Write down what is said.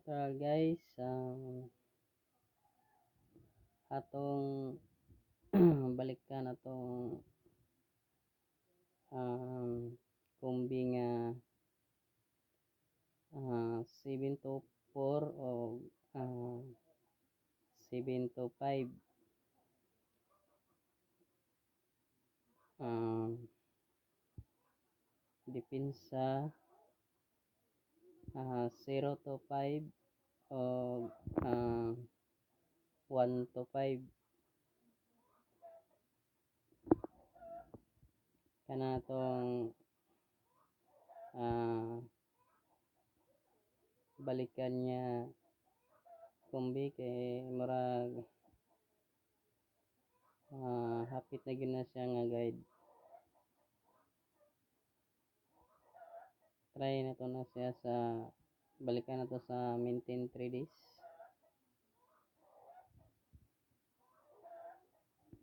Para guys, atong balikan atong kumbi nga 7 to 4 o 7 to 5. Depensa 0 to 5 o 1 to 5. Kanatong balikan niya kumbi kay murag hapit na gyud na siya nga guide. Try na to na siya sa balikan na to sa maintain 3 days.